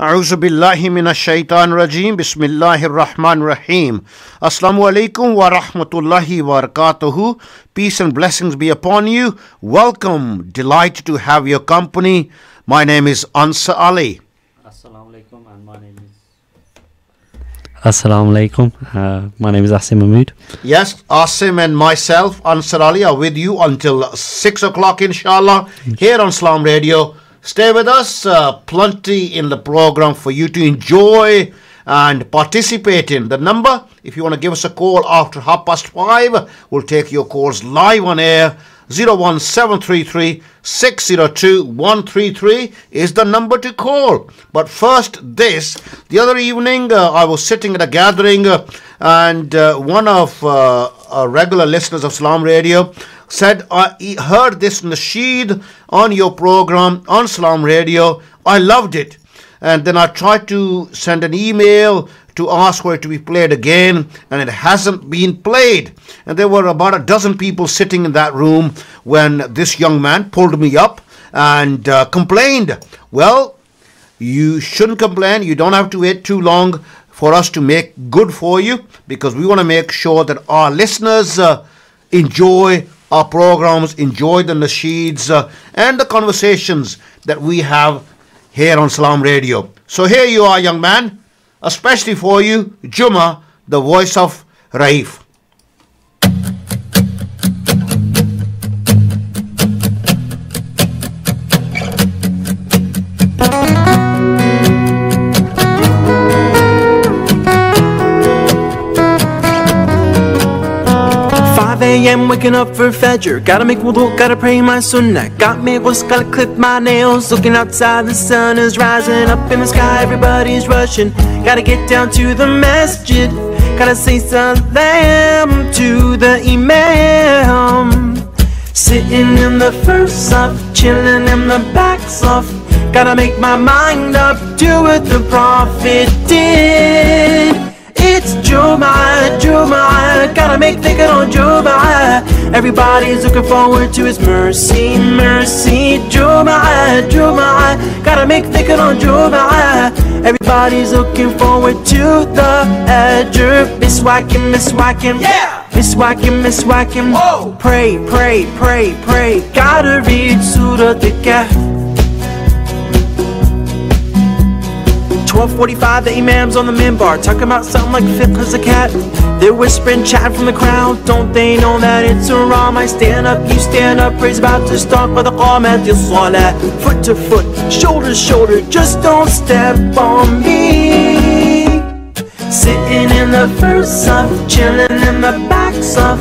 A'udhu billahi minash shaitan rajim. Bismillahir Rahmanir Rahim. Assalamu alaikum wa rahmatullahi wa barakatuhu. Peace and blessings be upon you. Welcome. Delighted to have your company. My name is Ansar Ali. Assalamu alaikum and my name is Assalamu alaikum. My name is Asim Mahmood. Yes, Asim and myself, Ansar Ali, are with you until 6 o'clock, inshallah, here on Salaam Radio. Stay with us. Plenty in the program for you to enjoy and participate in. The number, if you want to give us a call after 5:30, we'll take your calls live on air. 01733 602 133 is the number to call. But first, the other evening, I was sitting at a gathering and one of our regular listeners of Salaam Radio said, I heard this nasheed on your program on Salaam Radio. I loved it. And then I tried to send an email to ask for it to be played again, and it hasn't been played. And there were about a dozen people sitting in that room when this young man pulled me up and complained. Well, you shouldn't complain. You don't have to wait too long for us to make good for you, because we want to make sure that our listeners enjoy our programs, enjoy the nasheeds and the conversations that we have here on Salaam Radio. So here you are, young man, especially for you, Juma, the voice of Raif. 5 a.m. waking up for Fajr. Gotta make wudu, gotta pray my sunnah. Got me ghusl, gotta clip my nails. Looking outside, the sun is rising up in the sky. Everybody's rushing. Gotta get down to the masjid. Gotta say salam to the imam. Sitting in the first saf, chilling in the back saf. Gotta make my mind up, do what the Prophet did. It's Jum'ah, Jum'ah, gotta make thinking on Jum'ah. Everybody's looking forward to His mercy, mercy. Jum'ah, Jum'ah, gotta make thinking on Jum'ah. Everybody's looking forward to the Ajr. Miswakim, miswakim, yeah. Miswakim, miswakim, whoa. Pray, pray, pray, pray. Gotta read Surah Al-Kahf. 12:45, the imam's on the minbar, talking about something like fiqh zakat. They're whispering, chatting from the crowd. Don't they know that it's haram? I stand up, you stand up, praise about to start. By the qamat salah, foot to foot, shoulder to shoulder. Just don't step on me. Sitting in the first saf, chilling in the back saf.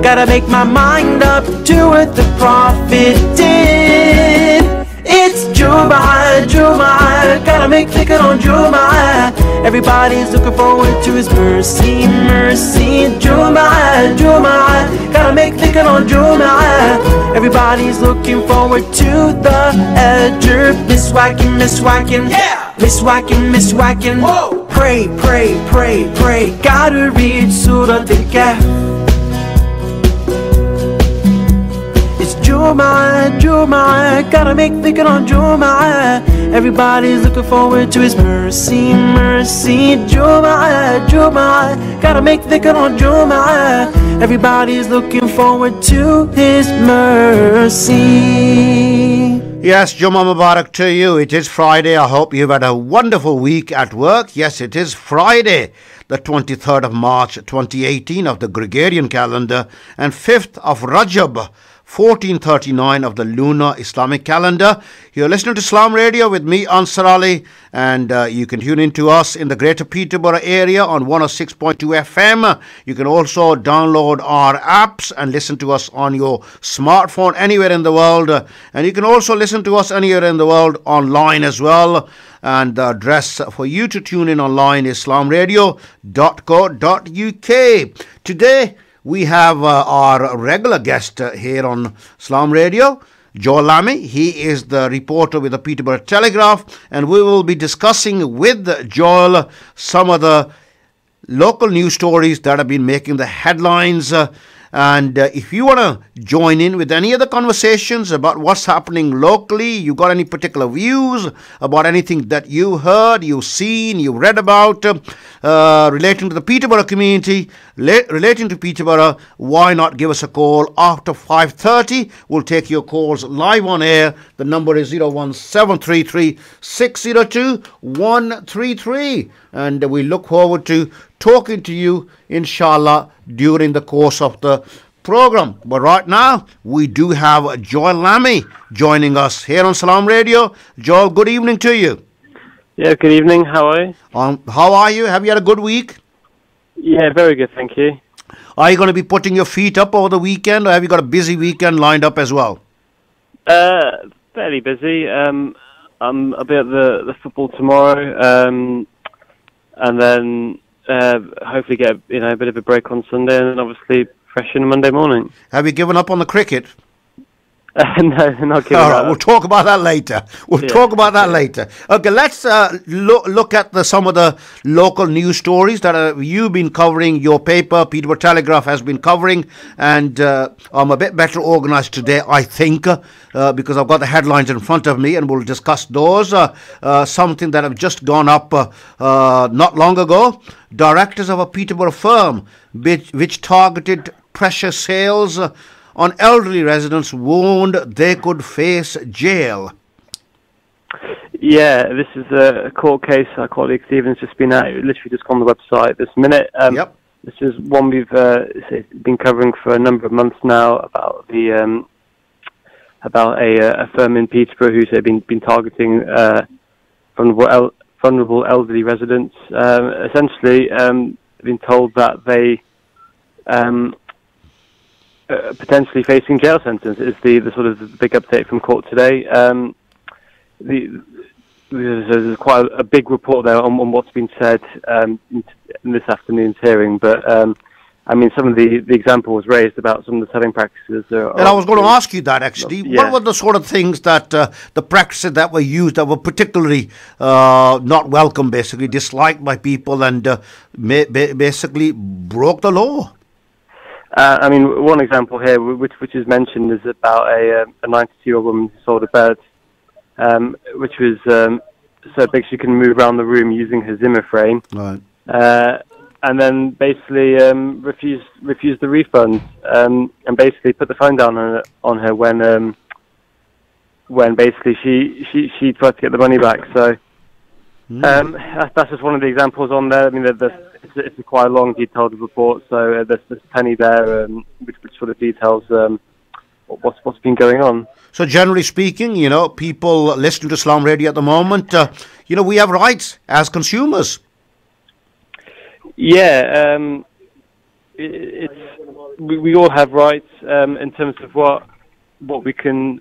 Gotta make my mind up, do what the Prophet did. It's Jum'ah, Jum'ah, gotta make thinking on Jum'ah. Everybody's looking forward to His mercy, mercy. Jum'ah, Jum'ah, gotta make thinking on Jum'ah. Everybody's looking forward to the Ajr. Miswakim, miswakim, yeah. Miswakim, miswakim, whoa. Pray, pray, pray, pray. Gotta read Surah Al-Kahf. Jum'ah, Jum'ah, gotta make thinking on Jum'ah. Everybody's looking forward to His mercy, mercy. Jum'ah, Jum'ah, gotta make thinking on Jum'ah. Everybody's looking forward to His mercy. Yes, Jummah Mubarak to you. It is Friday. I hope you've had a wonderful week at work. Yes, it is Friday, the 23rd of March 2018 of the Gregorian calendar, and 5th of Rajab 1439 of the lunar Islamic calendar. You're listening to Salaam Radio with me, Ansar Ali, and you can tune in to us in the Greater Peterborough area on 106.2 FM. You can also download our apps and listen to us on your smartphone anywhere in the world. And you can also listen to us anywhere in the world online as well. And the address for you to tune in online is islamradio.co.uk. Today, we have our regular guest here on Salaam Radio, Joel Lamy. He is the reporter with the Peterborough Telegraph, and we will be discussing with Joel some of the local news stories that have been making the headlines And if you want to join in with any other conversations about what's happening locally, you got any particular views about anything that you heard, you've seen, you read about relating to the Peterborough community, relating to Peterborough, why not give us a call after 5:30? We'll take your calls live on air. The number is 01733 602 133. And we look forward to talking to you, inshallah, during the course of the program. But right now, we do have Joel Lammy joining us here on Salaam Radio. Joel, good evening to you. Yeah, good evening. How are you? How are you? Have you had a good week? Yeah, very good, thank you. Are you going to be putting your feet up over the weekend, or have you got a busy weekend lined up as well? Fairly busy. I'll be at the football tomorrow, and then hopefully get a bit of a break on Sunday, and then obviously fresh in Monday morning. Have you given up on the cricket? No, not giving All right, up. we'll talk about that later. Okay, let's look at some of the local news stories that you've been covering. Your paper, Peterborough Telegraph, has been covering, and I'm a bit better organised today, I think, because I've got the headlines in front of me, and we'll discuss those. Something that have just gone up not long ago. Directors of a Peterborough firm which targeted precious sales on elderly residents warned they could face jail. Yeah, this is a court case. Our colleague Stephen's just been out. Literally just on the website this minute. Yep. This is one we've been covering for a number of months now about the about a firm in Peterborough who's been targeting vulnerable elderly residents. Essentially, been told that they potentially facing jail sentence is the sort of the big update from court today. There's quite a big report there on what's been said in this afternoon's hearing, but I mean, some of the example was raised about some of the selling practices. And I was going to ask you that, actually. Yeah. What were the sort of things that the practices that were used that were particularly not welcome, basically disliked by people, and basically broke the law? I mean, one example here, which is mentioned, is about a 92-year-old woman who sold a bed, which was so big she can move around the room using her Zimmer frame, right? And then basically refused the refund, and basically put the phone down on her when basically she tried to get the money back. So that's just one of the examples on there. I mean, it's a quite long, detailed report, so there's plenty there, which sort of details what's been going on. So generally speaking, people listening to Salaam Radio at the moment, we have rights as consumers. Yeah, we all have rights in terms of what we can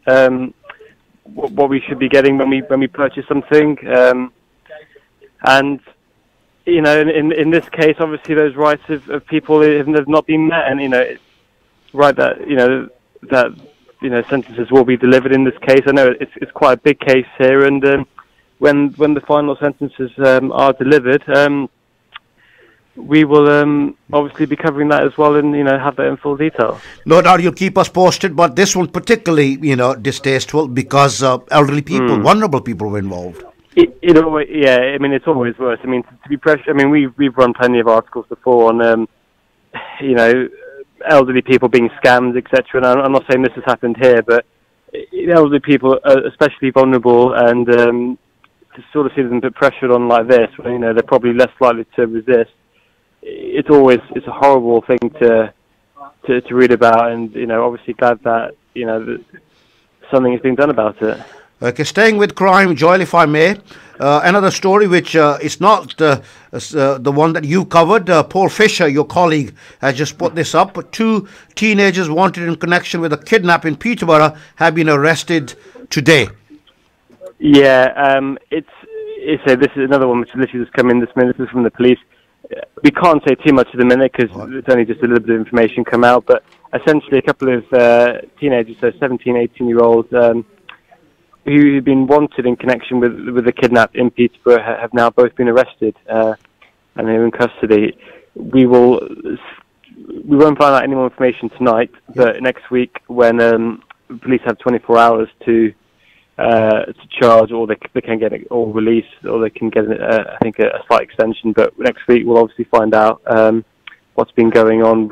what we should be getting when we purchase something, and in this case, obviously those rights of people have not been met, and it's right that sentences will be delivered in this case. I know it's quite a big case here, and when the final sentences are delivered, we will obviously be covering that as well, and have that in full detail. No doubt you'll keep us posted, but this one particularly distasteful because elderly people, vulnerable people were involved. It always, yeah. I mean, it's always worse. I mean, to be pressure. I mean, we've run plenty of articles before on elderly people being scammed, etc. And I'm not saying this has happened here, but elderly people are especially vulnerable, and to sort of see them put pressure on like this, they're probably less likely to resist. It's a horrible thing to read about, and obviously glad that that something is being done about it. Okay, staying with crime, Joel, if I may, another story which is not the one that you covered. Paul Fisher, your colleague, has just put this up. 2 teenagers wanted in connection with a kidnap in Peterborough have been arrested today. Yeah, this is another one which literally just come in this minute. This is from the police. We can't say too much at the minute because it's only just a little bit of information come out, but essentially a couple of teenagers, so 17, 18-year-olds, who have been wanted in connection with the kidnap in Peterborough have now both been arrested and they're in custody. We will we won't find out any more information tonight, but next week when police have 24 hours to charge, or they can get it all released, or they can get I think a slight extension. But next week we'll obviously find out what's been going on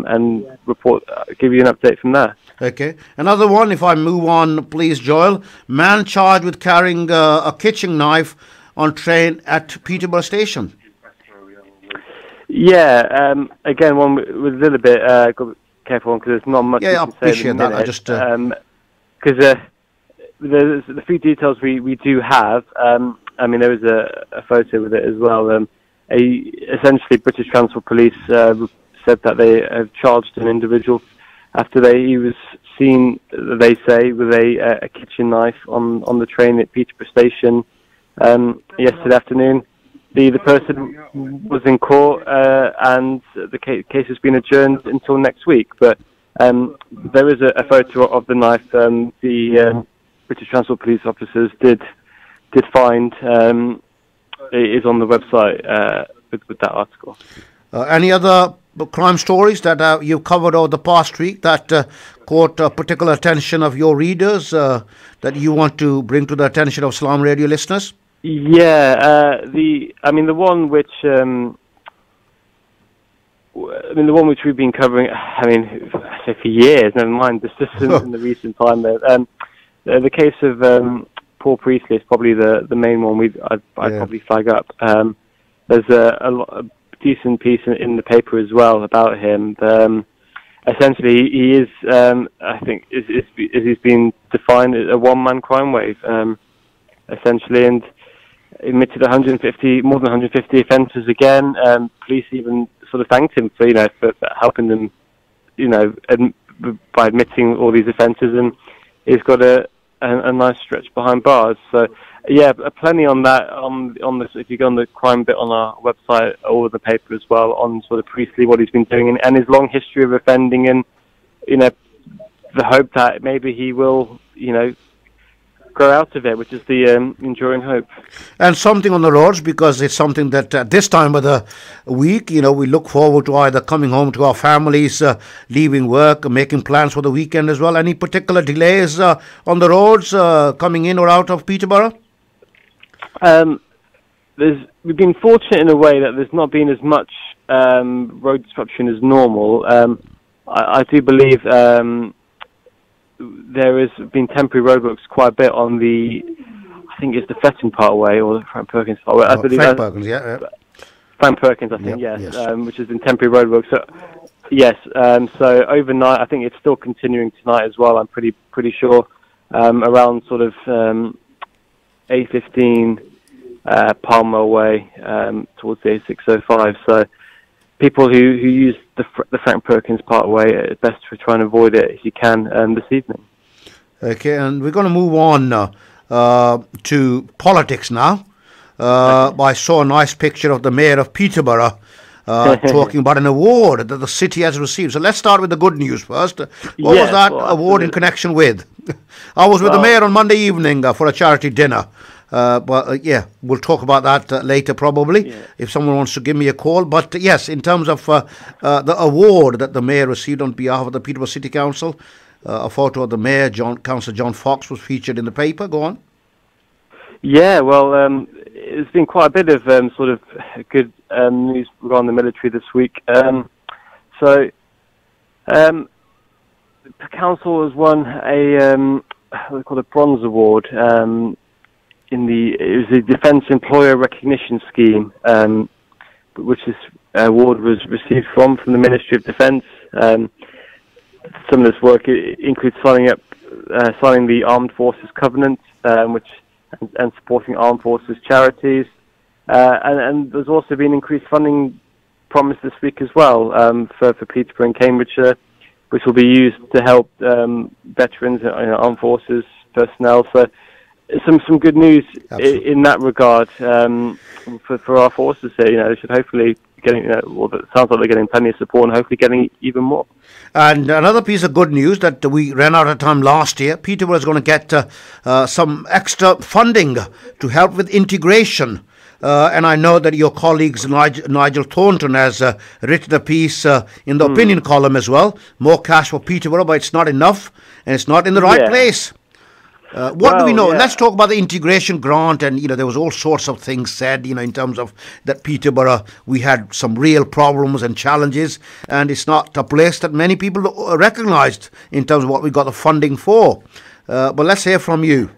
and give you an update from there. Okay. Another one, if I move on, please, Joel. Man charged with carrying a kitchen knife on train at Peterborough Station. Yeah, again, one with a little bit, got to be careful because there's not much. Yeah, I appreciate that. I just because there's the few details we do have. I mean, there was a photo with it as well. Essentially, British Transport Police said that they have charged an individual after he was seen, they say, with a kitchen knife on the train at Peterborough Station yesterday afternoon. The person was in court and the case has been adjourned until next week. But there is a photo of the knife the British Transport Police officers did find. It is on the website with that article. Any other crime stories that you've covered over the past week that caught particular attention of your readers that you want to bring to the attention of Salaam Radio listeners? Yeah, the one which we've been covering. I say for years. Never mind, just in the recent time. The case of Paul Priestley is probably the main one I'd probably flag up. There's a decent piece in the paper as well about him. Essentially, he is, I think, he's been defined as a one-man crime wave, essentially, and admitted more than 150 offences again. Police even sort of thanked him for helping them, by admitting all these offences, and he's got a nice stretch behind bars. So yeah, plenty on that on this. If you go on the crime bit on our website or the paper as well, on sort of Priestley, what he's been doing, and his long history of offending, and the hope that maybe he will grow out of it, which is the enduring hope. And something on the roads, because it's something that at this time of the week, we look forward to either coming home to our families, leaving work, making plans for the weekend as well. Any particular delays on the roads coming in or out of Peterborough? We've been fortunate in a way that there's not been as much road disruption as normal. I do believe there has been temporary roadworks quite a bit on I think it's the Fletton Parkway or the Frank Perkins Parkway. I believe Frank Perkins, yeah. Frank Perkins, I think, yes. Which has been temporary roadworks. So, yes, so overnight, I think it's still continuing tonight as well, I'm pretty sure, around sort of 8:15 Palmer Way towards the A605. So people who use the Frank Perkins Parkway, it's best to try and avoid it if you can this evening. Okay, and we're going to move on to politics now. I saw a nice picture of the mayor of Peterborough talking about an award that the city has received. So let's start with the good news first. What was that award in connection with? I was with the mayor on Monday evening for a charity dinner. We'll talk about that later probably, if someone wants to give me a call. But yes, in terms of the award that the mayor received on behalf of the Peterborough City Council, a photo of the mayor, Councillor John Fox, was featured in the paper. Go on. Yeah, well, it's been quite a bit of sort of good news regarding the military this week. The council has won what they call a bronze award. It was the Defence Employer Recognition Scheme, which this award was received from the Ministry of Defence. Some of this work includes signing the Armed Forces Covenant, and supporting armed forces charities, and there's also been increased funding promised this week as well for Peterborough and Cambridgeshire, which will be used to help veterans, armed forces personnel. So some good news in that regard for our forces here. They should hopefully getting, it sounds like they're getting plenty of support and hopefully getting even more. And another piece of good news that we ran out of time last year, Peterborough is going to get some extra funding to help with integration And I know that your colleagues, Nigel Thornton, has written a piece in the opinion column as well. More cash for Peterborough, but it's not enough, and it's not in the right place. What do we know? Let's talk about the integration grant, and there was all sorts of things said, in terms of that Peterborough, we had some real problems and challenges, and it's not a place that many people recognised in terms of what we got the funding for. But let's hear from you.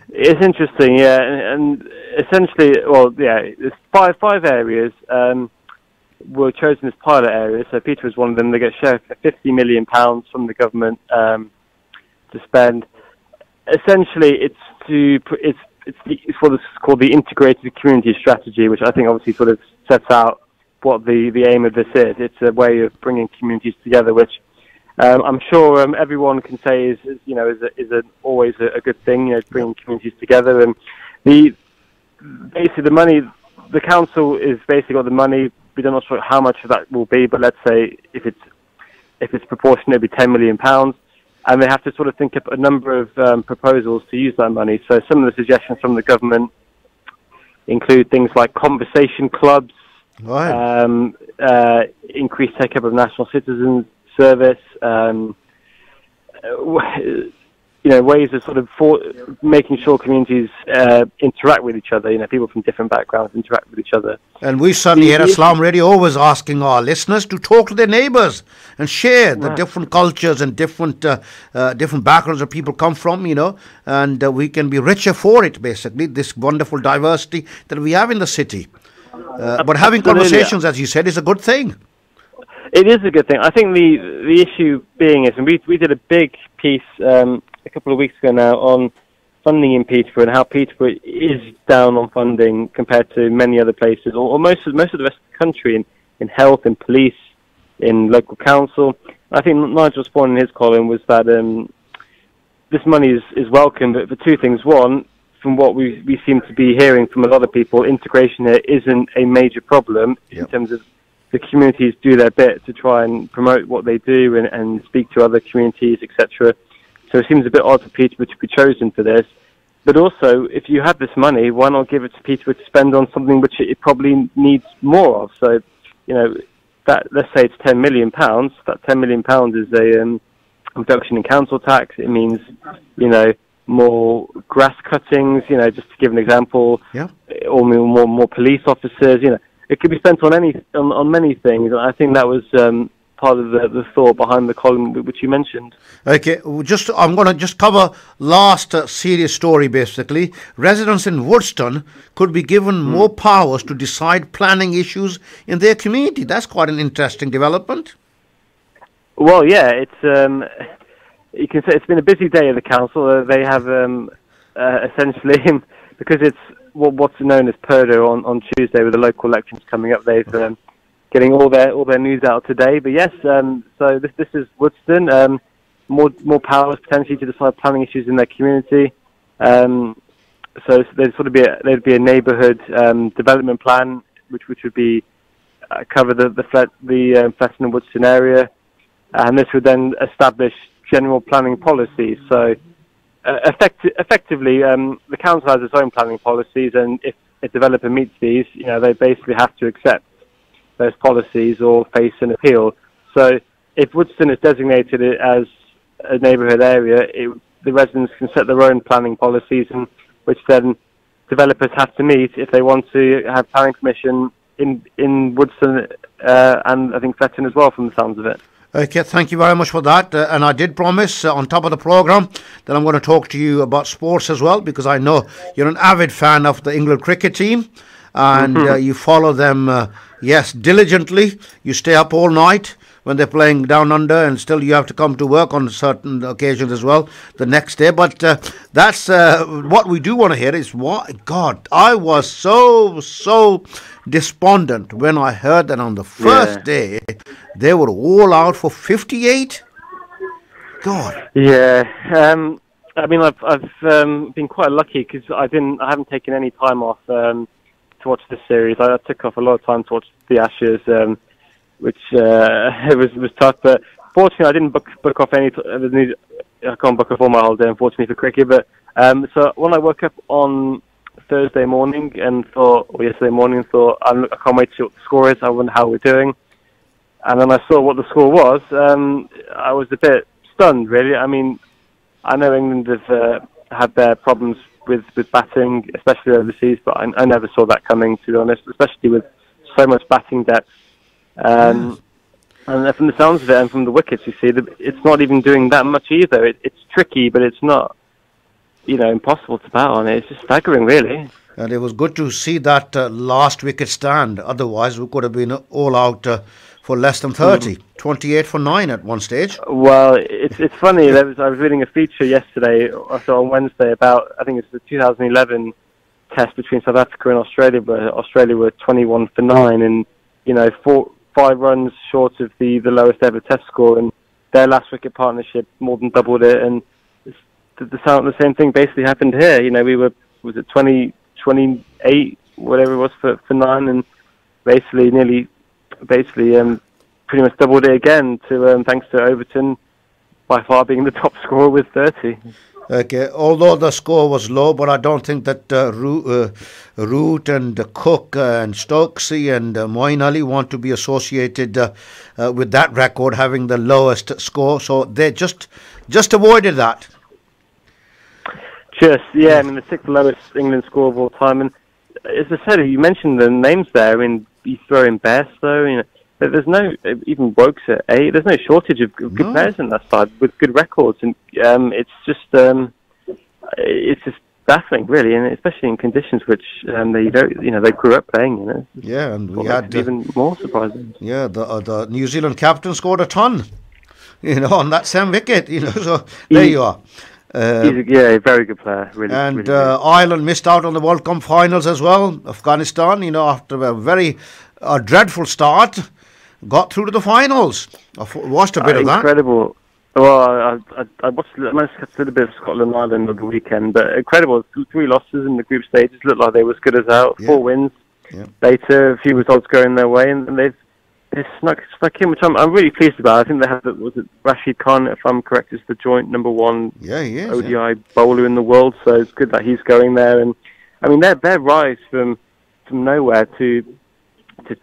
It's interesting, yeah, and essentially, there's five areas were chosen as pilot areas. So Peterborough is one of them. They get shared £50 million from the government to spend. Essentially, it's what is called the integrated community strategy, which I think obviously sort of sets out what the aim of this is. It's a way of bringing communities together, which I'm sure everyone can say is always a good thing. Bringing communities together, and basically the money, the council is basically got the money. We don't know how much of that will be, but let's say if it's proportionate, it'll be £10 million. And they have to sort of think up a number of proposals to use that money. So some of the suggestions from the government include things like conversation clubs, increased take-up of national citizen service, ways of sort of making sure communities interact with each other. People from different backgrounds interact with each other. And we certainly here at Salaam Radio always asking our listeners to talk to their neighbours and share the different cultures and different backgrounds that people come from, and we can be richer for it, basically, this wonderful diversity that we have in the city. But having conversations, as you said, is a good thing. It is a good thing. I think the issue being is, and we did a big piece a couple of weeks ago now on funding in Peterborough and how Peterborough is down on funding compared to many other places, or most of the rest of the country in health, in police, in local council. I think Nigel's point in his column was that this money is welcome, but for two things. One, from what we seem to be hearing from a lot of people, integration here isn't a major problem in terms of the communities do their bit to try and promote what they do and speak to other communities, etc. So it seems a bit odd for Peterborough to be chosen for this. But also, if you have this money, why not give it to Peterborough to spend on something which it probably needs more of? So, let's say it's £10 million. That £10 million is a reduction in council tax. It means, more grass cuttings, just to give an example, or more police officers, It could be spent on many things. And I think that was part of the thought behind the column which you mentioned. Okay, I'm going to just cover last serious story, basically. Residents in Woodstone could be given more powers to decide planning issues in their community. That's quite an interesting development. Well, yeah, it's you can say it's been a busy day at the council. They have essentially, because it's what's known as Purdo on Tuesday with the local elections coming up, they've getting all their news out today. But yes, so this is Woodstone. More powers potentially to decide planning issues in their community. So there'd be a neighbourhood development plan which would be cover the Fletton and Woodstone area, and this would then establish general planning policies. So effectively, the council has its own planning policies, and if a developer meets these, they basically have to accept those policies or face an appeal. So if Woodstone is designated as a neighbourhood area, the residents can set their own planning policies, and which then developers have to meet if they want to have planning permission in Woodstone and I think Fletton as well, from the sounds of it. Okay, thank you very much for that. And I did promise on top of the programme that I'm going to talk to you about sports as well, because I know you're an avid fan of the England cricket team, and you follow them, diligently. You stay up all night when they're playing down under, and still you have to come to work on certain occasions as well the next day. But that's what we do want to hear is God, I was so despondent when I heard that on the first day they were all out for 58. God. Yeah. I mean, I've been quite lucky because I haven't taken any time off to watch this series. I took off a lot of time to watch the Ashes, which it was tough. But fortunately, I didn't book off any. I can't book off all my holiday, unfortunately, for cricket. But so when I woke up on Thursday morning and thought, or yesterday morning, and thought, I can't wait to see what the score is. I wonder how we're doing. And then I saw what the score was. I was a bit stunned, really. I mean, I know England have had their problems with batting, especially overseas, but I never saw that coming, to be honest, especially with so much batting depth. And from the sounds of it and from the wickets, you see, it's not even doing that much either. It's tricky, but it's not, impossible to bat on it. It's just staggering, really. And it was good to see that last wicket stand. Otherwise, we could have been all out for less than 30. 28 for 9 at one stage. Well, it's funny. I was reading a feature yesterday, also on Wednesday, about, I think it's the 2011 test between South Africa and Australia, where Australia were 21 for 9 and, 5 runs short of the lowest ever test score, and their last wicket partnership more than doubled it. And the same thing basically happened here. We were, was it 20, 28, whatever it was for 9, and basically pretty much doubled it again to thanks to Overton by far being the top scorer with 30. Okay, although the score was low, but I don't think that Root and Cook and Stokesy and Moeen Ali want to be associated with that record, having the lowest score. So they just avoided that. I mean, the 6th lowest England score of all time. And as I said, you mentioned the names there. I mean, you throw in Bairstow, there's no, even Wokes at 8, there's no shortage of good players on that side with good records. And it's just baffling, really, and especially in conditions which they grew up playing in. Yeah, and we had even more surprising. Yeah, the New Zealand captain scored a ton, on that same wicket. So there you are. He's a very good player, really. And really good. Ireland missed out on the World Cup finals as well. Afghanistan, after a very dreadful start, got through to the finals. I watched a bit of that. Incredible. Well, I managed to catch a little bit of Scotland Ireland over the weekend, but incredible. 3 losses in the group stages. Looked like they were as good as out. 4 wins. Yeah. Later, a few results going their way, and they've snuck in, which I'm really pleased about. I think they have, was it Rashid Khan, if I'm correct, is the joint number 1 ODI bowler in the world. So it's good that he's going there. And I mean, their rise from nowhere to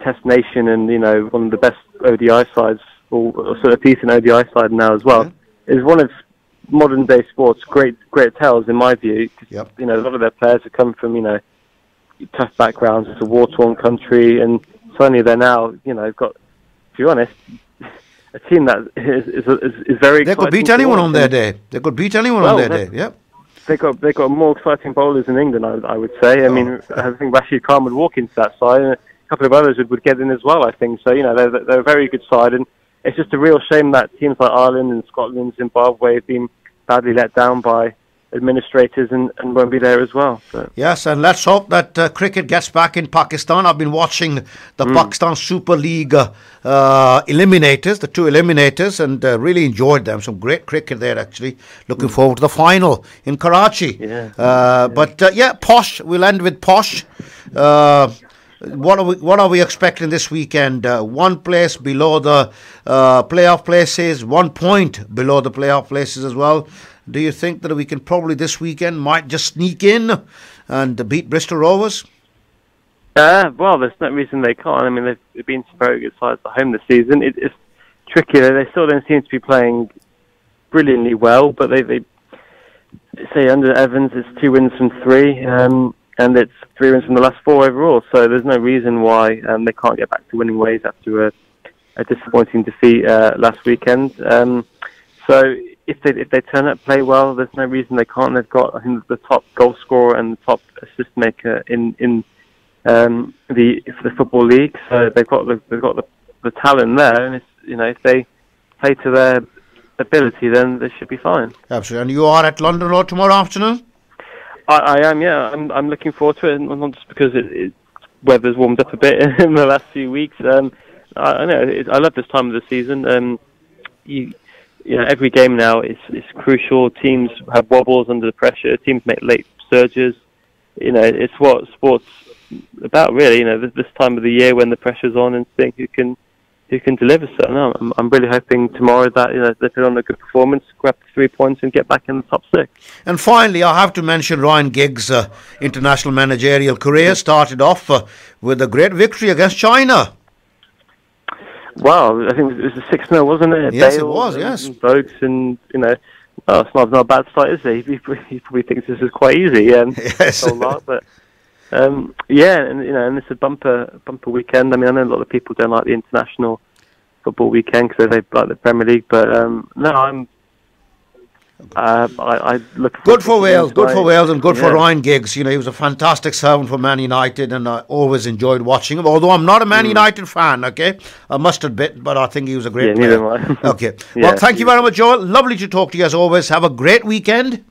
Test Nation and one of the best ODI sides, or sort of decent ODI side now as well, is one of modern day sports great tells in my view. Yep. A lot of their players have come from tough backgrounds. It's a war-torn country, and suddenly they're now got, to be honest, a team that is very. They could beat anyone on their day. They could beat anyone on their day. Yep. They got more exciting bowlers in England, I would say. I mean, I think Rashid Khan would walk into that side, and a couple of others would get in as well, I think. So, they're a very good side, and it's just a real shame that teams like Ireland and Scotland, Zimbabwe have been badly let down by administrators and won't be there as well. So. Yes, and let's hope that cricket gets back in Pakistan. I've been watching the Pakistan Super League eliminators, the 2 eliminators, and really enjoyed them. Some great cricket there, actually. Looking forward to the final in Karachi. But Posh, we'll end with Posh. What are we expecting this weekend? 1 place below the playoff places, 1 point below the playoff places as well. Do you think that we can probably this weekend might just sneak in and beat Bristol Rovers? Well, there's no reason they can't. I mean, they've been some very good sides at home this season. It's tricky. They still don't seem to be playing brilliantly well, but they say under Evans, it's 2 wins from 3, and it's 3 wins from the last 4 overall. So there's no reason why they can't get back to winning ways after a disappointing defeat last weekend. So if they turn up, play well, there's no reason they can't. They've got, I think, the top goal scorer and the top assist maker in the football league. So they've got the talent there, and if they play to their ability, then they should be fine. Absolutely. And you are at London Road tomorrow afternoon? I am. Yeah, I'm looking forward to it, not just because weather's warmed up a bit in the last few weeks. I know I love this time of the season. Every game now is crucial. Teams have wobbles under the pressure. Teams make late surges. It's what sports about, really. This time of the year when the pressure's on, and seeing who deliver. So no, I'm really hoping tomorrow that they put on a good performance, grab the 3 points, and get back in the top 6. And finally, I have to mention Ryan Giggs' international managerial career started off with a great victory against China. Wow, I think it was a 6-0, wasn't it? Yes, Bale it was. Yes, and Bogues, and it's not a bad start, is it? He probably thinks this is quite easy. Yes. A lot, but and it's a bumper weekend. I mean, I know a lot of people don't like the international football weekend because they like the Premier League, but no, I look good for Wales, and good for Ryan Giggs. He was a fantastic servant for Man United, and I always enjoyed watching him. Although I'm not a Man United fan, okay, I must admit, but I think he was a great player. Neither am I. Okay, well, thank you very much, Joel. Lovely to talk to you as always. Have a great weekend.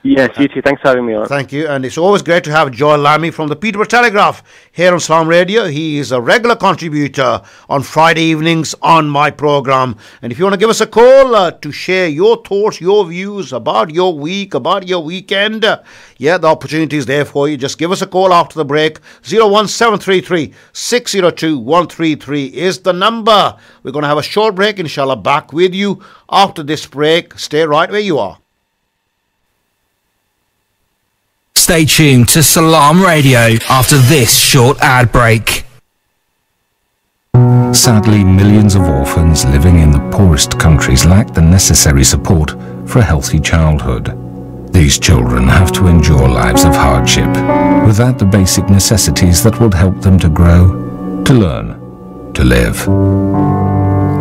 Yes, you too. Thanks for having me on. Thank you. And it's always great to have Joel Lammy from the Peterborough Telegraph here on Salaam Radio. He is a regular contributor on Friday evenings on my programme. And if you want to give us a call to share your thoughts, your views about your week, about your weekend, the opportunity is there for you. Just give us a call after the break. 01733 602 133 is the number. We're going to have a short break, inshallah. Back with you after this break. Stay right where you are. Stay tuned to Salaam Radio after this short ad break. Sadly, millions of orphans living in the poorest countries lack the necessary support for a healthy childhood. These children have to endure lives of hardship without the basic necessities that would help them to grow, to learn, to live.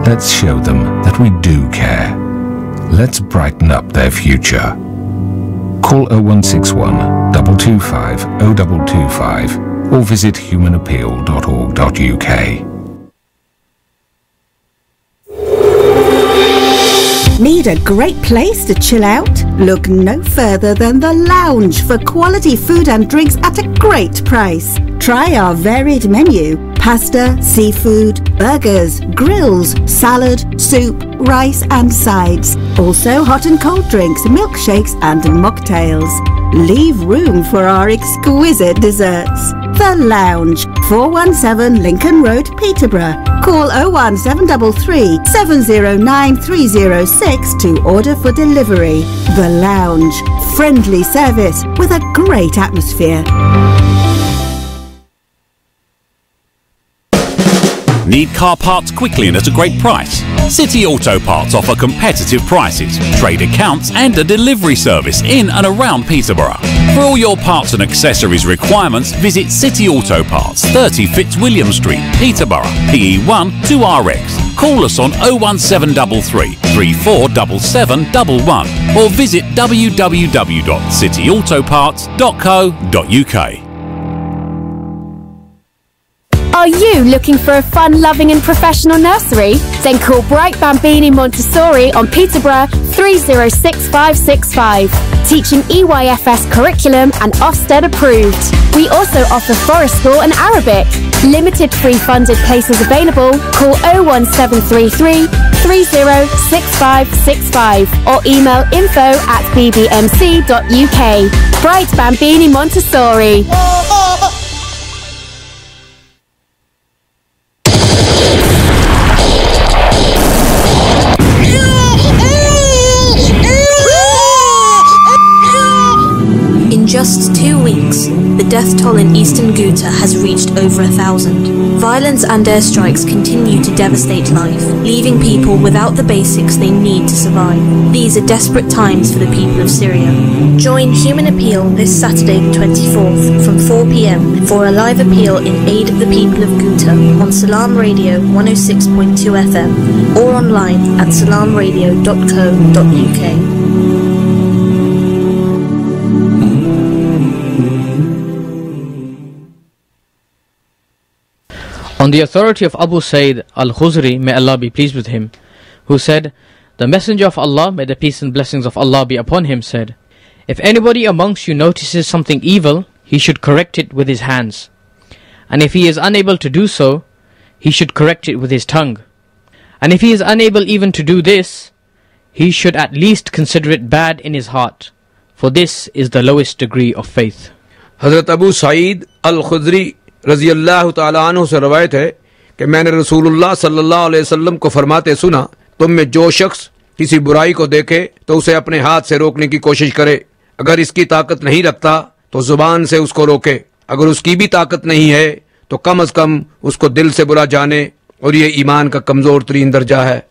Let's show them that we do care. Let's brighten up their future. Call 0161 225 0225 or visit humanappeal.org.uk. Need a great place to chill out? Look no further than The Lounge for quality food and drinks at a great price. Try our varied menu: pasta, seafood, burgers, grills, salad, soup, rice and sides. Also hot and cold drinks, milkshakes and mocktails. Leave room for our exquisite desserts. The Lounge, 417 Lincoln Road, Peterborough. Call 01733 709 306 to order for delivery. The Lounge, friendly service with a great atmosphere. Need car parts quickly and at a great price? City Auto Parts offer competitive prices, trade accounts and a delivery service in and around Peterborough. For all your parts and accessories requirements, visit City Auto Parts, 30 Fitzwilliam Street, Peterborough, PE1 2RX. Call us on 01733 347711 or visit www.cityautoparts.co.uk. Are you looking for a fun-loving and professional nursery? Then call Bright Bambini Montessori on Peterborough 306565. Teaching EYFS curriculum and Ofsted approved. We also offer forest school and Arabic. Limited free funded places available. Call 01733 306565 or email info@bbmc.uk. Bright Bambini Montessori. Just 2 weeks, the death toll in eastern Ghouta has reached over 1,000. Violence and airstrikes continue to devastate life, leaving people without the basics they need to survive. These are desperate times for the people of Syria. Join Human Appeal this Saturday the 24th from 4 p.m. for a live appeal in aid of the people of Ghouta on Salaam Radio 106.2 FM or online at salamradio.co.uk. On the authority of Abu Sayyid al-Khuzri, may Allah be pleased with him, who said, "The Messenger of Allah, may the peace and blessings of Allah be upon him, said, if anybody amongst you notices something evil, he should correct it with his hands. And if he is unable to do so, he should correct it with his tongue. And if he is unable even to do this, he should at least consider it bad in his heart, for this is the lowest degree of faith." Hazrat Abu Sayyid al-Khudri रज़ी अल्लाह ताला अन्हु से रवायत है कि मैंने रसूलुल्लाह सल्लल्लाहु अलैहि वसल्लम को फरमाते सुना, तुम में जो शख्स किसी बुराई को देखे तो उसे अपने हाथ से रोकने की कोशिश करे। अगर इसकी ताकत नहीं रखता तो जुबान से उसको रोके। अगर उसकी भी ताकत नहीं है तो कम से कम उसको दिल से बुरा जाने, और ये ईमान का कमजोर तरीन दर्जा है।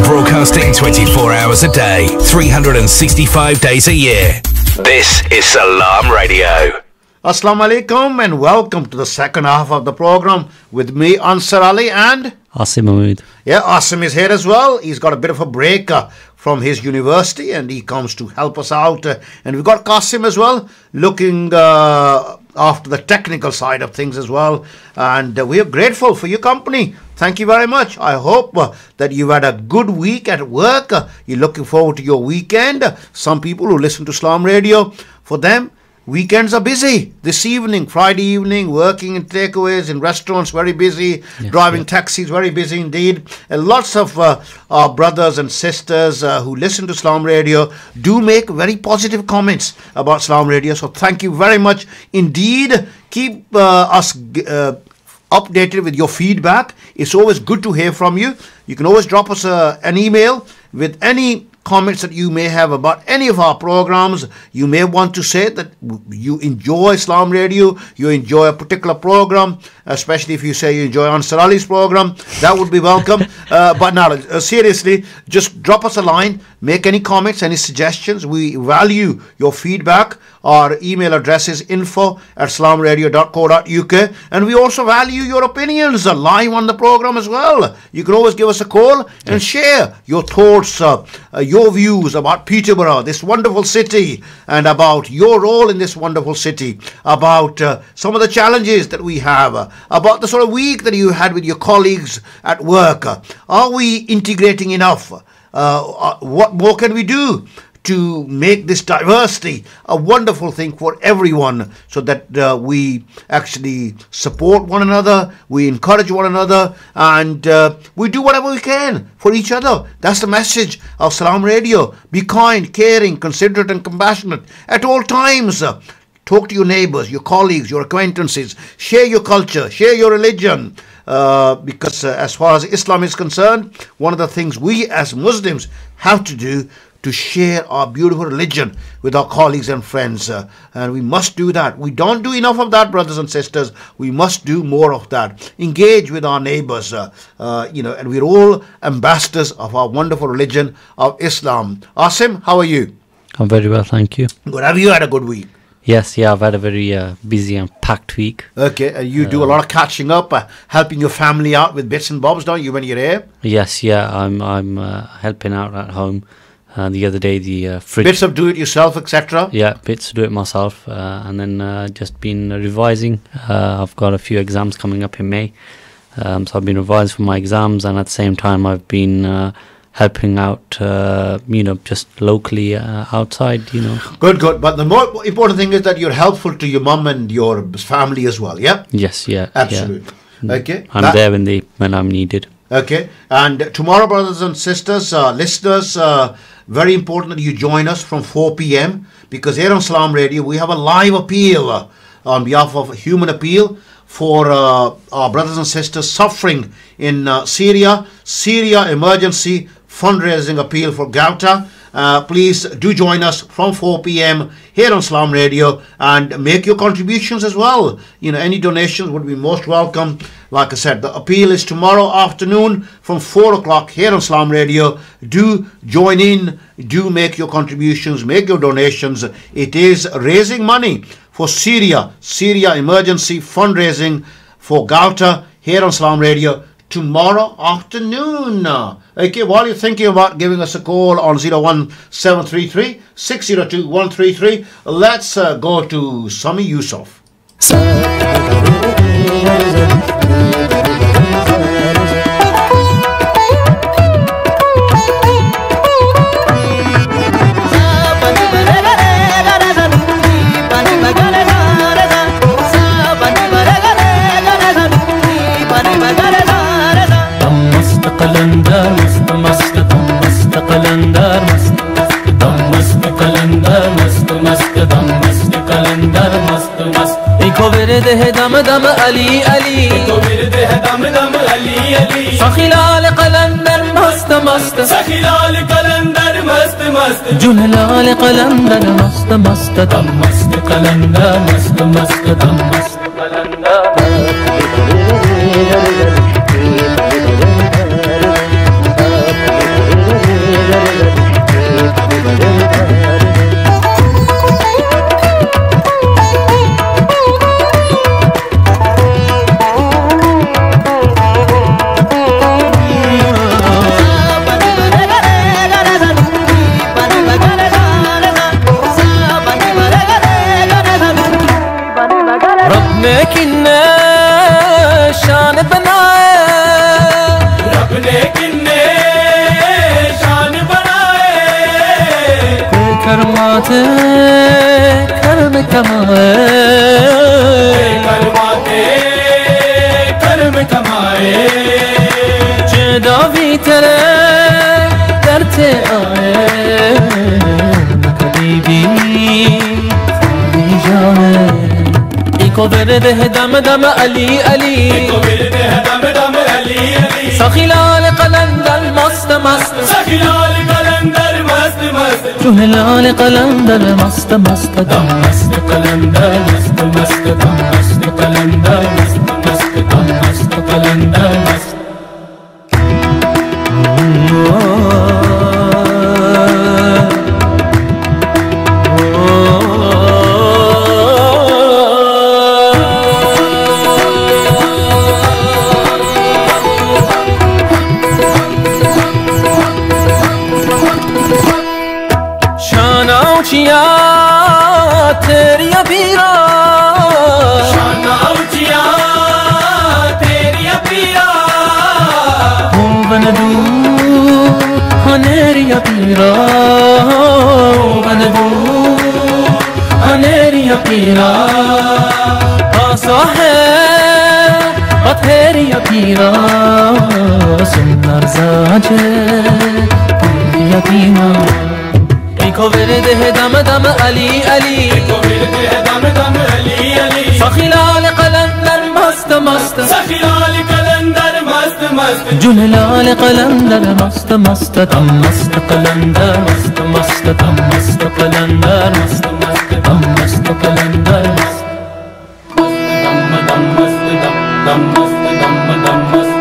Broadcasting 24 hours a day, 365 days a year. This is Salaam Radio. Assalamu alaikum and welcome to the second half of the program with me, Ansar Ali, and Asim Mahmood. Yeah, Asim is here as well. He's got a bit of a break from his university and he comes to help us out. And we've got Qasim as well, looking after the technical side of things as well. And we are grateful for your company. Thank you very much. I hope that you've had a good week at work. You're looking forward to your weekend. Some people who listen to Salaam Radio, for them, weekends are busy. This evening, Friday evening, working in takeaways, in restaurants, very busy. Yes, driving taxis, very busy indeed. And lots of our brothers and sisters who listen to Salaam Radio do make very positive comments about Salaam Radio. So thank you very much indeed. Keep us updated with your feedback. It's always good to hear from you. You can always drop us an email with any comments that you may have about any of our programs. You may want to say that you enjoy Salaam Radio, you enjoy a particular program, especially if you say you enjoy Ansar Ali's program. That would be welcome. But now, seriously, just drop us a line, make any comments, any suggestions. We value your feedback. Our email address is info@salamradio.co.uk, and we also value your opinions live on the program as well. You can always give us a call and share your thoughts, your views about Peterborough, this wonderful city, and about your role in this wonderful city, about some of the challenges that we have, about the sort of week that you had with your colleagues at work. Are we integrating enough? What more can we do to make this diversity a wonderful thing for everyone, so that we actually support one another, we encourage one another, and we do whatever we can for each other. That's the message of Salaam Radio. Be kind, caring, considerate and compassionate at all times. Talk to your neighbours, your colleagues, your acquaintances. Share your culture, share your religion. Because as far as Islam is concerned, one of the things we as Muslims have to do to share our beautiful religion with our colleagues and friends, and we must do that. We don't do enough of that, brothers and sisters. We must do more of that. Engage with our neighbours, and we're all ambassadors of our wonderful religion of Islam. Asim, how are you? I'm very well, thank you. Good. Have you had a good week? Yes, yeah, I've had a very busy and packed week. Okay, and you do a lot of catching up, helping your family out with bits and bobs, don't you, when you're here? Yes, yeah, I'm helping out at home. The other day, the fridge. Bits of do-it-yourself, etc. Yeah, bits to do it myself, and then just been revising. I've got a few exams coming up in May, so I've been revising for my exams, and at the same time, I've been helping out, just locally outside, Good. But the more important thing is that you're helpful to your mum and your family as well, yeah? Yes, yeah. Absolutely. Yeah. Okay. I'm there when I'm needed. Okay. And tomorrow, brothers and sisters, listeners, very important that you join us from 4 p.m. because here on Salaam Radio, we have a live appeal on behalf of Human Appeal for our brothers and sisters suffering in Syria. Syria emergency fundraising appeal for Ghouta. Please do join us from 4 p.m. here on Salaam Radio and make your contributions as well. Any donations would be most welcome. Like I said, the appeal is tomorrow afternoon from 4 o'clock here on Salaam Radio. Do join in, do make your contributions, make your donations. It is raising money for Syria emergency fundraising for Ghouta here on Salaam Radio tomorrow afternoon. Okay, while you're thinking about giving us a call on 01733 602 133, let's go to Sami Yusuf. قلندر مست مست دم مست قلندر مست دم مست قلندر مست مست دم مست قلندر ورد ہے دم دم علی علی ایک ورد ہے دم دم علی علی سخی لال قلندر مست مست سخی لال قلندر مست مست جن لال قلندر مست مست دم مست قلندر مست مست دم مست قلندر किन्ने शान बनाए रब ने किन्ने शान बनाए करमाते कर्म कमाए करमाते कर्म कमाए जेदा भी तेरे करते आए कभी भी जाने एको ورد ہے دم دم علی علی एको ورد ہے دم دم علی علی سخی لال قلندر مست مست سخی لال قلندر مست مست چون لال قلندر مست مست دم مست قلندر مست مست دم مست قلندر مست مست دم مست قلندر مست तेरिया पीरा शाना उचिया तेरिया पीरा हो बनदू हनेरिया पीरा हो बनदू हनेरिया पीरा आसा है तेरिया पीरा सुंदर साजे तेरिया पीरा एको ورد ہے دم دم علی علی एको ورد ہے دم دم علی علی سخی لال قلندر مست مست سخی لال قلندر مست مست جن لال قلندر مست مست دم مست قلندر مست مست دم مست قلندر مست مست دم مست قلندر مست دم دم مست دم دم مست دم دم مست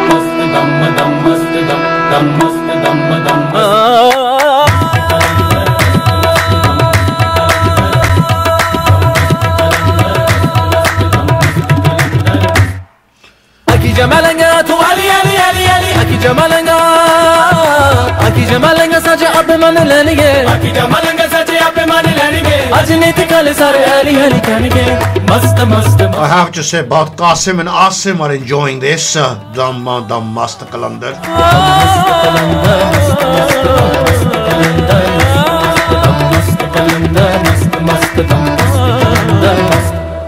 مست دم دم مست دم دم مست دم دم جمالنگا تو علی علی علی علی اکی جمالنگا سچ اب من لنگے اکی جمالنگا سچ اب من لنگے اج نیت کل سارے علی علی کہنگے مست مست I have to say both Qasim and Asim are enjoying this dam mast qalandar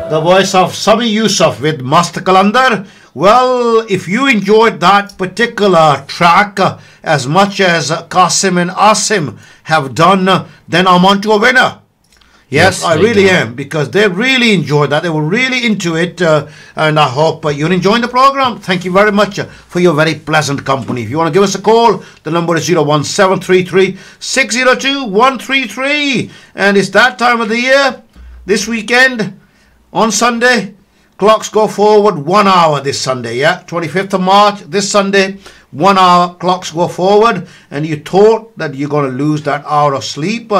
the voice of Sabi Yusuf with Mast Qalandar. Well, if you enjoyed that particular track as much as Qasim and Asim have done, then I'm on to a winner. Yes, I really am, because they really enjoyed that. They were really into it, and I hope you're enjoying the program. Thank you very much for your very pleasant company. If you want to give us a call, the number is 01733 602 133. And it's that time of the year, this weekend, on Sunday. Clocks go forward 1 hour this Sunday, yeah? 25th of March, this Sunday, 1 hour clocks go forward, and you thought that you're going to lose that hour of sleep.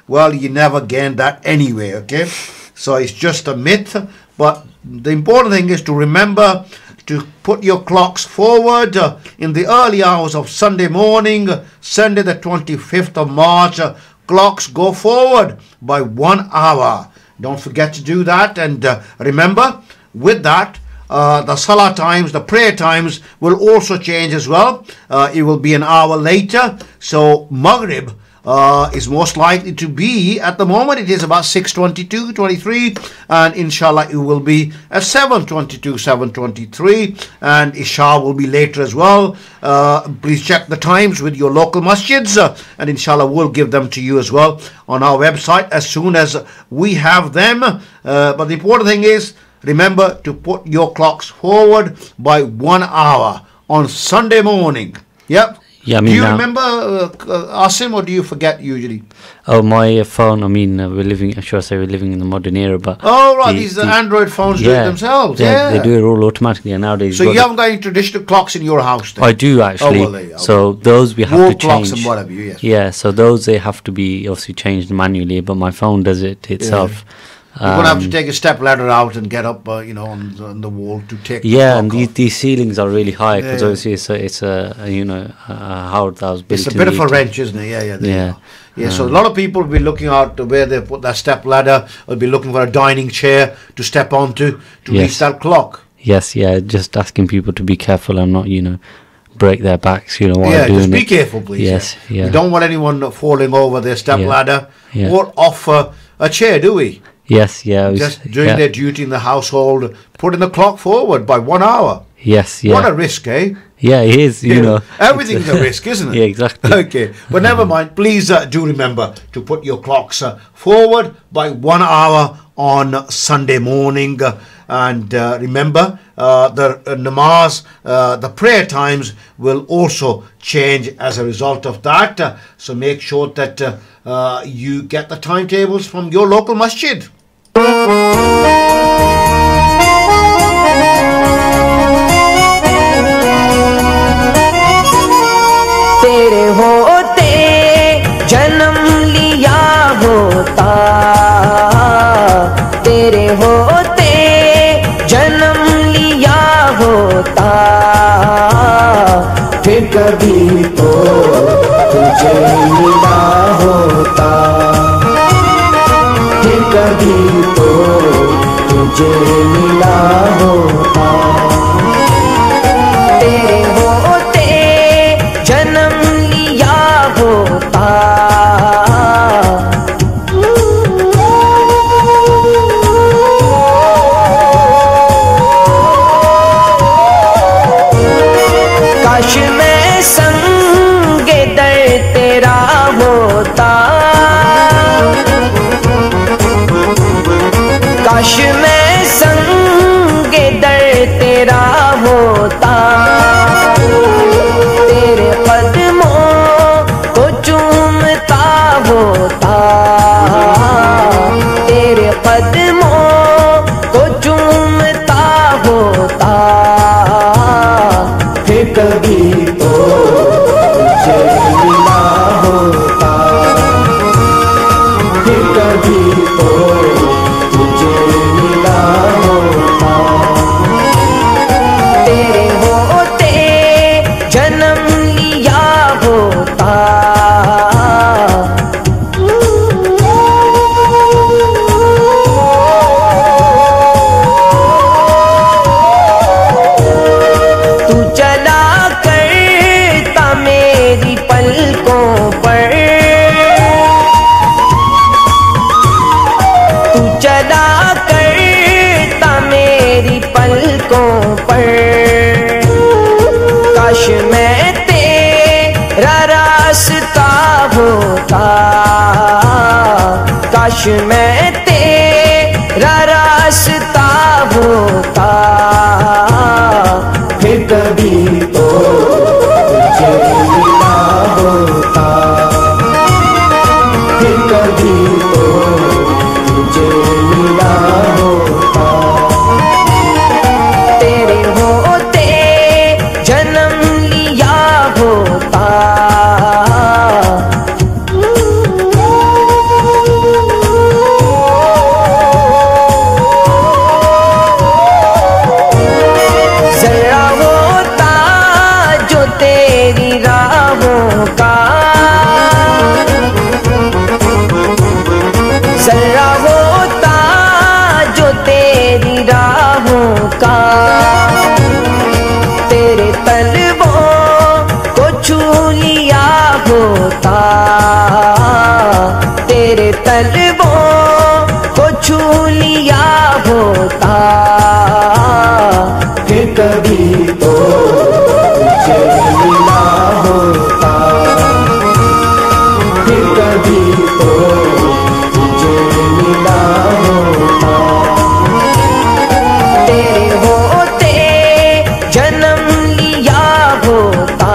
Well, you never gain that anyway, okay? So it's just a myth, but the important thing is to remember to put your clocks forward in the early hours of Sunday morning, Sunday the 25th of March. Clocks go forward by 1 hour. Don't forget to do that, and remember, with that, the salah times, the prayer times will also change as well. It will be an hour later. So Maghrib is most likely to be, at the moment it is about 6:22, 23, and inshallah it will be at 7:22, 7:23, and Isha will be later as well. Please check the times with your local masjids, and inshallah we'll give them to you as well on our website as soon as we have them. But the important thing is, remember to put your clocks forward by 1 hour on Sunday morning. Yep. Yeah, I do mean, you remember, Asim, or do you forget usually? Oh, my phone, I mean, we're living in the modern era, but... Oh, right, these Android phones do it themselves, They do it all automatically, and nowadays... So you haven't got any traditional clocks in your house then? I do, actually. Oh, well, so those we have wall to change. clocks and whatever, yes. Yeah, so those, they have to be obviously changed manually, but my phone does it itself. You're going to have to take a step ladder out and get up, on the wall to take. Yeah, and these ceilings are really high because obviously it's a house that was built. It's a bit of a wrench, isn't it? Yeah. So a lot of people will be looking out where they put that step ladder, or be looking for a dining chair to step onto to reach that clock. Yes, just asking people to be careful and not break their backs. While doing just be careful, please. Yes, We don't want anyone falling over their step ladder or off a chair, do we? Yes, just doing their duty in the household, putting the clock forward by 1 hour. Yes, What a risk, eh? Yeah, it is, Everything's a risk, isn't it? Yeah, exactly. Okay, but never mind. Please do remember to put your clocks forward by 1 hour on Sunday morning. And remember, the namaz, the prayer times will also change as a result of that. So make sure that you get the timetables from your local masjid. तेरे होते जन्म लिया होता, तेरे होते जन्म लिया होता, फिर कभी तो तुझे मिला होता, फिर कभी तो तुझे मिला होता, तेरे होते जन्म लिया होता। काश मैं संगे दर्द तेरा होता, काश मैं संगे दर्द तेरा होता, तेरे कदमों को चूमता होता, तेरे कदमों को चूमता होता, फिर कभी तो तुझे मिला होता, फिर कभी तो तुझे मिला होता, तेरे होते जन्म लिया होता। तू चला करता मेरी पलकों पर, तू चला करता मेरी पलकों पर, काश मैं तेरा रास्ता होता, काश मैं तेरा रास्ता होता, फिर कभी तो तुझे मिला होता, फिर कभी तो तुझे मिला होता, तेरे होते जन्म लिया होता। जरा होता जो तेरी राहों का, तलवों को छू लिया होता, फिर कभी तो तुझे मिला होता, फिर कभी तो तुझे मिला होता। तेरे होते जन्म लिया होता,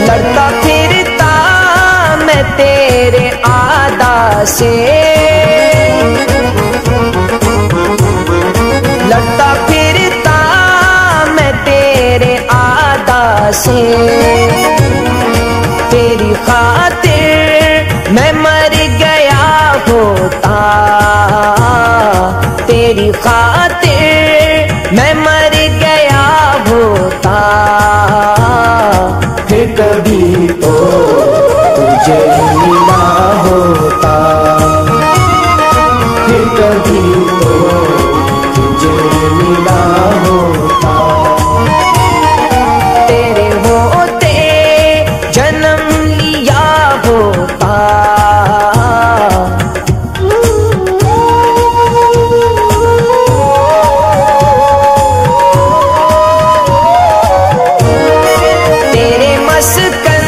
लड़ता फिरता मैं तेरे आदा से, लड़ता फिरता मैं तेरे आदा से, तेरी खातिर मैं मर गया होता, तेरी खातिर मैं मर गया होता, फिर कभी तो तुझे मिला होता, फिर कभी तो तुझे मिला होता। तेरे होते जन्म लिया होता, तेरे मस्कन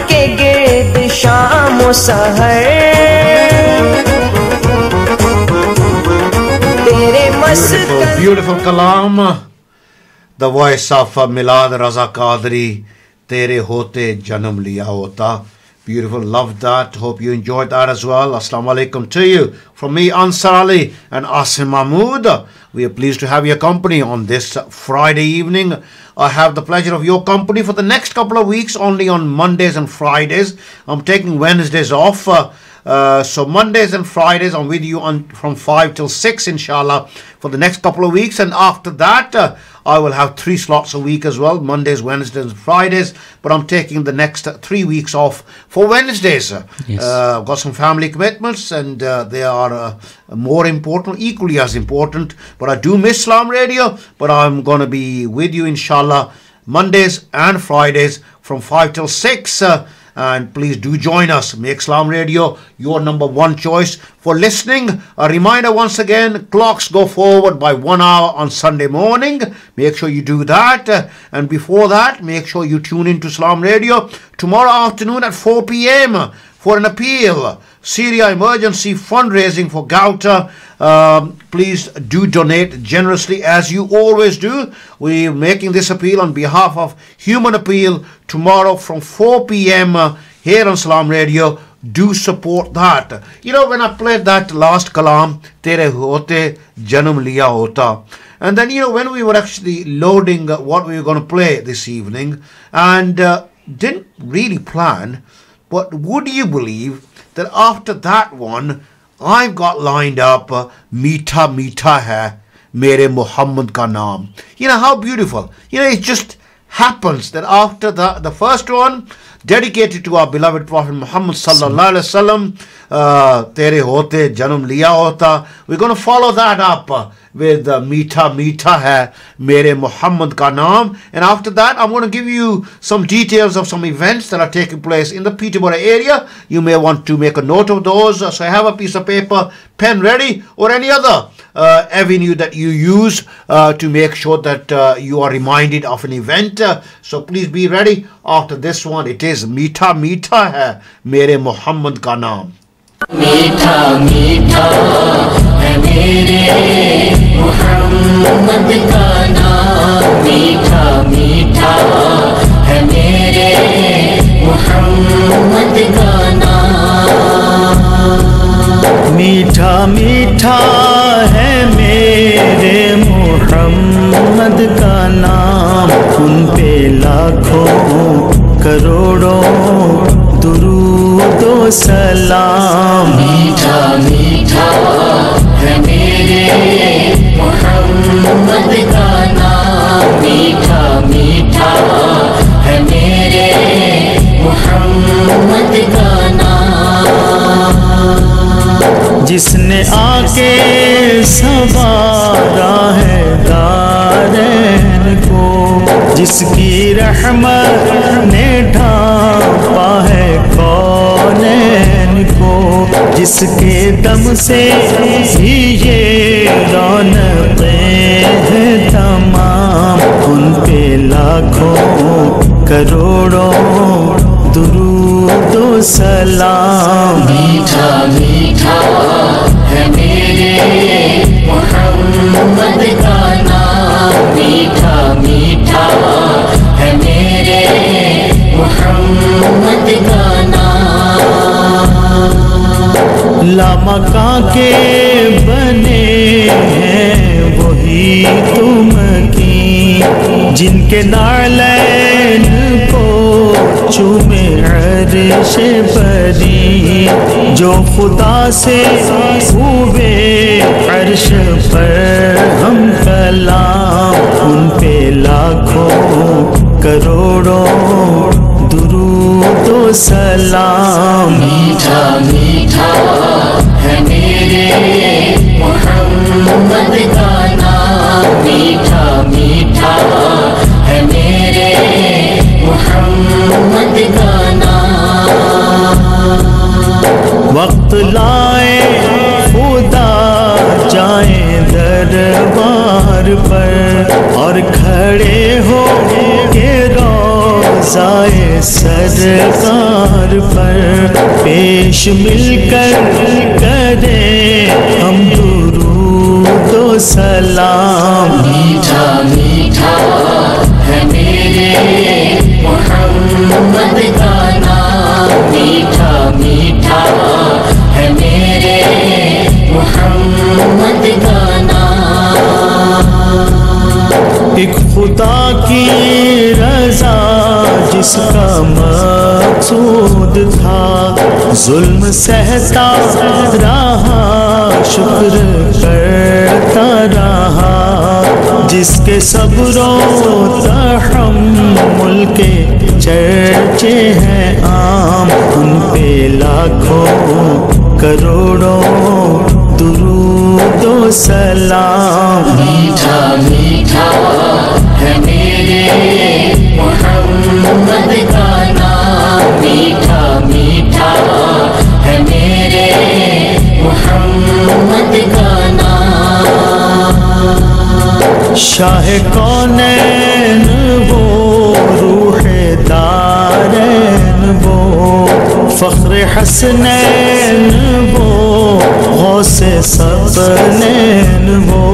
के गिर्द शाम सहर, तेरे मस्कन Beautiful kalam, the voice of Milad Raza Qadri, Tere Hote Janam Liya Hota. Beautiful, love that. Hope you enjoyed that as well. Assalamu alaikum to you. From me, Ansar Ali and Asim Mahmood. We are pleased to have your company on this Friday evening. I have the pleasure of your company for the next couple of weeks, only on Mondays and Fridays. I'm taking Wednesdays off. So Mondays and Fridays I'm with you on from 5 till 6 inshallah for the next couple of weeks, and after that I will have 3 slots a week as well, Mondays, Wednesdays and Fridays, but I'm taking the next 3 weeks off for Wednesdays. Yes. I've got some family commitments, and they are more important, equally as important, but I do miss Salaam Radio, but I'm going to be with you inshallah Mondays and Fridays from 5 till 6. And please do join us. Make Salaam Radio your number one choice for listening. A reminder once again, clocks go forward by 1 hour on Sunday morning. Make sure you do that. And before that, make sure you tune into Salaam Radio tomorrow afternoon at 4 p.m. for an appeal. Syria emergency fundraising for Gauta. Please do donate generously as you always do. We're making this appeal on behalf of Human Appeal tomorrow from 4 p.m. Here on Salaam Radio. Do support that. You know, when I played that last kalam, Tere Hote Janam Liya Hota, and then, you know, when we were actually loading what we were going to play this evening, and didn't really plan, but would you believe that after that one, I've got lined up Meetha Meetha Hai Mere Muhammad Ka Naam. You know how beautiful. You know, it just happens that after the first one, dedicated to our beloved Prophet Muhammad Sallallahu Alaihi Wasallam, Tere Hote Janam Liya Hota, we're going to follow that up with Meetha Meetha Hai Mere Muhammad Ka Naam. And after that, I'm going to give you some details of some events that are taking place in the Peterborough area. You may want to make a note of those. So have a piece of paper, pen ready, or any other avenue that you use to make sure that you are reminded of an event. So please be ready. After this one, it is Meetha Meetha Hai Mere Muhammad Ka Naam. मीठा मीठा है मेरे मुहम्मद का नाम, मीठा मीठा है मेरे मुहम्मद का नाम, मीठा मीठा है मेरे मुहम्मद का नाम, उन पे लाखों करोड़ों दुरूद व सलाम। मीठा मीठा है मेरे मुहम्मद का नाम, मीठा मीठा है मेरे मुहम्मद का नाम, जिसने आके संवारा है जिसकी रहमत ने ढांपा है कौनैन को, जिसके दम से ही ये रौनकें हैं तमाम, उन पे लाखों करोड़ों दुरूद व सलाम। मीठा मीठा है मेरे मोहम्मद का नाम, मीठा मीठा है मेरे मोहम्मद का नाम। लामका के बने हैं वही तुम की, जिनके नालैन को चूमे अर्श बरी, जो खुदा से हुए अर्श पर हम कलाम, उन पे लाखों करोड़ों दुरूद व सलाम। मीठा मीठा है मेरे मोहम्मद का नाम, मीठा मीठा है मेरे मोहम्मद का नाम। वक्त लाए खुदा जाए दरबार पर, और खड़े हो के रोज़ाए सरकार पर, पेश मिलकर करें हम दुरूद व सलाम। मीठा मीठा है मेरे मोहम्मद का नाम, मीठा मीठा है मेरे मोहम्मद का नाम। एक खुदा की रज़ा जिसका मकसूद था, जुल्म सहता रहा शुक्र करता रहा, जिसके सब्रो तहम्मुल के चर्चे हैं आम, उन पे लाखों करोड़ों दुरूद व सलाम। मीठा मीठा है मेरे मोहम्मद का नाम, मीठा मीठा है मेरे मोहम्मद का नाम। शाह कौनैन वो, रूहे दारैन वो, फख्र हसनैन वो, गौसे सबनैन वो,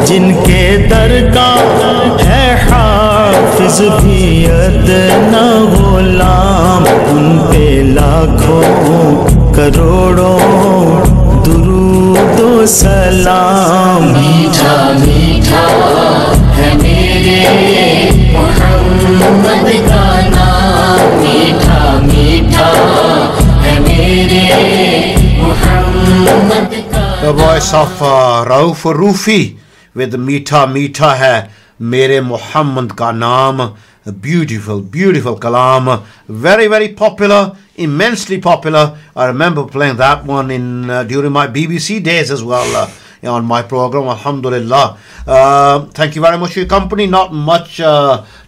जिनके दर का है हाफिज भी अदना गुलाम, उन पे लाखों करोड़ों दुरूद व सलाम। मीठा मीठा है मेरे मोहम्मद का नाम, मीठा मीठा है मेरे मोहम्मद का नाम। The voice of Rauf Rufi with Meetha Meetha hai mere Muhammad ka naam. Beautiful, beautiful kalam. Very, very popular, immensely popular. I remember playing that one in during my BBC days as well on my program. Alhamdulillah. Thank you very much for your company. Not much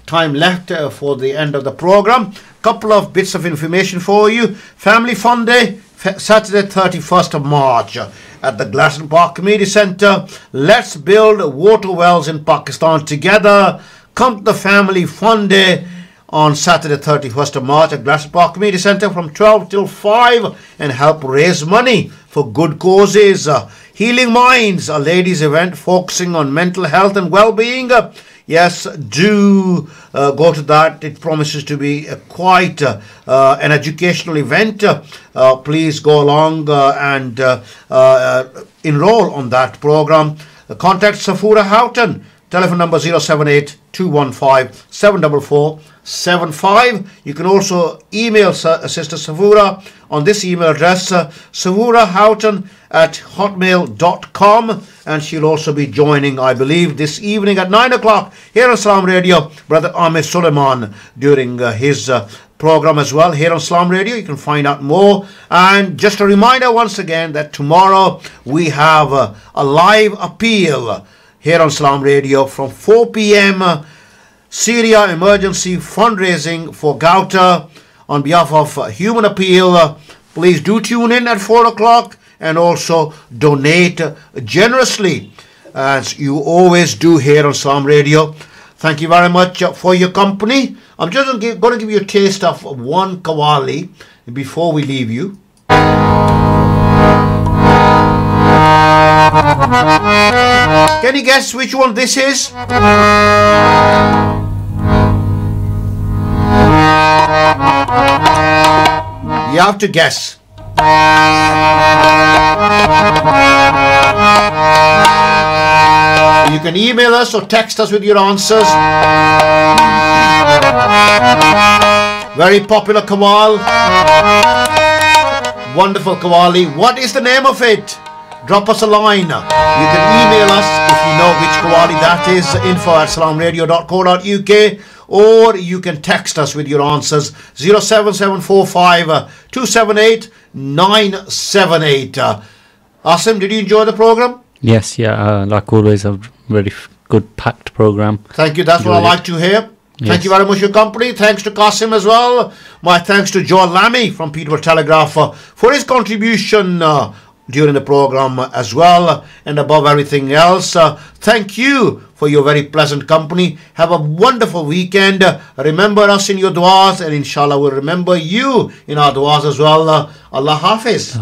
time left for the end of the program. Couple of bits of information for you. Family Fun Day, Saturday 31st of March at the Glaston Park Community Centre. Let's build water wells in Pakistan together. Come to the Family Fun Day on Saturday 31st of March at Glaston Park Community Centre from 12 till 5 and help raise money for good causes. Healing Minds, a ladies event focusing on mental health and well-being. Yes, do go to that. It promises to be quite an educational event. Please go along and enroll on that program. Contact Safura Houghton. Telephone number 078 215 74475. You can also email Sister Safura on this email address, savurahoughton@hotmail.com, and she'll also be joining, I believe, this evening at 9 o'clock here on Salaam Radio, Brother Ahmed Suleiman during his program as well here on Salaam Radio. You can find out more. And just a reminder once again that tomorrow we have a live appeal here on Salaam Radio from 4 p.m. Syria emergency fundraising for Gauta on behalf of Human Appeal. Please do tune in at 4 o'clock and also donate generously as you always do here on Salaam Radio. Thank you very much for your company. I'm just going to give you a taste of one Qawwali before we leave you. Can you guess which one this is? You have to guess. You can email us or text us with your answers. Very popular Qawwal. Wonderful Qawwali. What is the name of it? Drop us a line. You can email us if you know which Qawwali that is. info@salaamradio.co.uk, or you can text us with your answers. 07745 278 978. Asim, did you enjoy the program? Yes, yeah, like always, a very good packed program. Thank you. That's what I like to hear. Yes. Thank you very much for your company. Thanks to Qasim as well. My thanks to Joel Lammy from Peterborough Telegraph for his contribution during the program as well, and above everything else, thank you for your very pleasant company. Have a wonderful weekend. Remember us in your du'as, and inshallah we'll remember you in our du'as as well. Allah Hafiz.